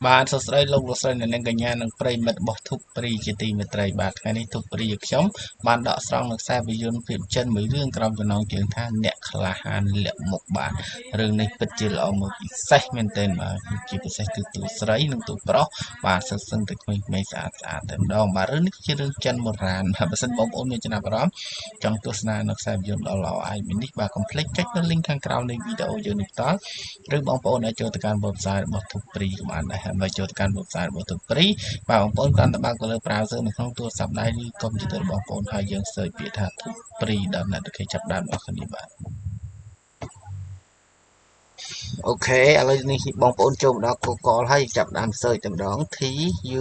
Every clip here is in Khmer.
បាទសួស្តីលោកលោកស្រីអ្នកនាងកញ្ញានិងប្រិយមិត្តរបស់ធុបព្រីជាទីមេត្រីបាទថ្ងៃនេះធុបព្រីយើងខ្ញុំបានដកស្រង់នៅខ្សែភាពយន្តភាពចិនមួយរឿងក្រោមចំណងជើងថាអ្នកក្លាហានលាក់មុខបាទរឿងនេះពិតជាល្អមើលពិសេសមែនទែនបាទជាពិសេសគឺតួស្រីនិងតួប្រុសបាទសឹងតែក្មេងៗស្អាតតែម្ដងបាទរឿងនេះជារឿងចិនបុរាណបាទបើសិនបងប្អូនមានចំណាប់អារម្មណ៍ចង់ទស្សនានៅខ្សែភាពយន្តដ៏ល្អឯកនេះបាទកុំភ្លេចចុចនៅ link ខាងក្រោមនៃវីដេអូយើងនេះបន្តឬបងប្អូនអាចចូលទៅកាន់ website របស់ធុបព្រីក៏បានដែរហើយចូលទៅកាន់ website របស់ធុបព្រីបាទបងប្អូនគ្រាន់តែបើកទៅលើ browser នៅក្នុងទូរស័ព្ទដៃឬកុំព្យូទ័ររបស់បងប្អូនហើយយើង search ពាក្យថាធុបព្រី .net អូខេចាប់ដើមអរគុណបាទអូខេឥឡូវនេះបងប្អូនចូលមកដល់ Google ហើយចាប់ដើម search តែម្ដង TUBEFOREE.NET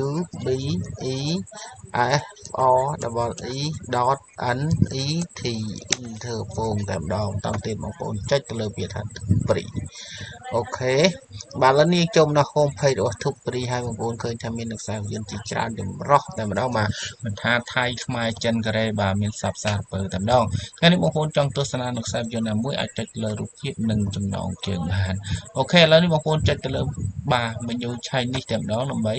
Interphone តែម្ដងតាមទៀតបងប្អូនចុចទៅលើពាក្យថាធុបព្រីអូខេបាទឥឡូវនេះចូលមកដល់ home page របស់ធុបព្រីហើយបងប្អូនឃើញថាមានខ្សែភាពយន្តជាច្រើនចម្រុះតែម្ដងបាទមិនថាថៃខ្មែរចិនកូរ៉េបាទមានសពសារពើតែម្ដងថ្ងៃនេះបងប្អូនចង់ទស្សនានៅខ្សែភាពយន្តណាមួយអាចចុចលើរូបភាពនិងចំណងជើងបានអូខេឥឡូវនេះបងប្អូនចុចទៅលើបាទ menu Chinese តែម្ដងដើម្បី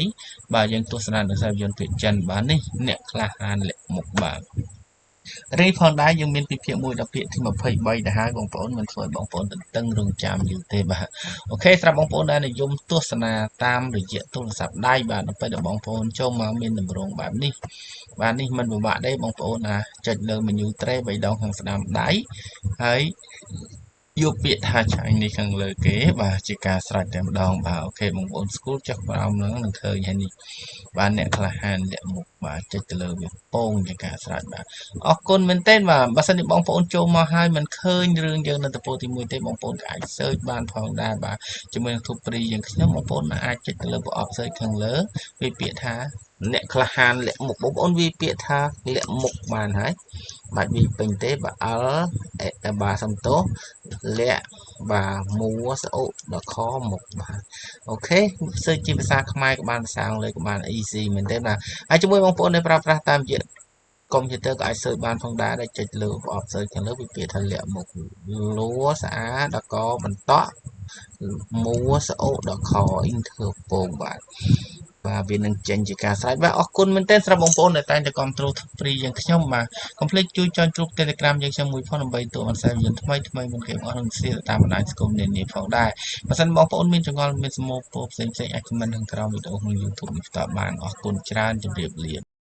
បាទយើងទស្សនានៅខ្សែភាពយន្តភាគចិនបាទនេះអ្នកក្លាហានលាក់មុខបាទរីផងដែរយើងមានពីភាគ1ដល់ភាគទី23ទៅហើយបងប្អូនមិនធ្វើឲ្យបងប្អូនទន្ទឹងរង់ចាំយូរទេបាទអូខេសម្រាប់បងប្អូនដែលនិយមទស្សនាតាមរយៈទូរស័ព្ទដៃបាទនៅពេលដែលបងប្អូនចូលមកមានតម្រងបែបនេះបាទនេះមិនពិបាកទេបងប្អូនចុចលើ menu tray 3ដងខាងស្ដាំដៃហើយយកពាក្យថា Chinese ខាងលើគេបាទជាការស្រេចតែម្ដងបាទអូខេបងប្អូនស្គាល់ចុះក្រោមនឹងឃើញហើយនេះបាទអ្នកក្លាហានលាក់មុខបាទចុចទៅលើវាពងជាការស្រេចបាទអរគុណមែនទែនបាទបើសិនជាបងប្អូនចូលមកហើយមិនឃើញរឿងយើងនៅទំព័រទី1ទេបងប្អូនក៏អាច search បានផងដែរបាទជាមួយនឹងធុបព្រីយើងខ្ញុំបងប្អូនអាចចុចទៅលើប្រអប់ search ខាងលើវាពាក្យថាអ្នកក្លាហានលាក់មុខបងប្អូនវាពាក្យថាលាក់មុខបានហើយបាច់វាពេញទេបាទបាទសំទោសលាក់បាទមួស្អុដល់ខមុខបាទអូខេsearch ជាភាសាខ្មែរក៏បានភាសាអង់គ្លេសក៏បាន easy មែនទេបាទហើយជាមួយបងប្អូនដែលប្រើប្រាស់តាមកុំព្យូទ័រក៏អាច search បានផងដែរដែលចុចលើប្រអប់ search ខាងលើវាពាក្យថាលាក់មុខលួស្អាដល់កបន្តក់មួស្អុដល់ខ Interphone បាទវានឹងចេញជាការស្រេចបាទអរគុណមែនទែនសម្រាប់បងប្អូនដែលតែងតែគាំទ្រព្រីយើងខ្ញុំបាទកុំភ្លេចជួយចុចជ្រុង Telegram យើងខ្ញុំមួយផងដើម្បីទទួលអនឡាញយើងថ្មីមុនគេអស់នឹងសៀតាមបណ្ដាញសង្គមនានាផងដែរបើសិនបងប្អូនមានចង្អល់មានសមូលពោផ្សេងអាច comment ខាងក្រោមវីដេអូក្នុង YouTube នេះតបបានអរគុណច្រើនជម្រាបលា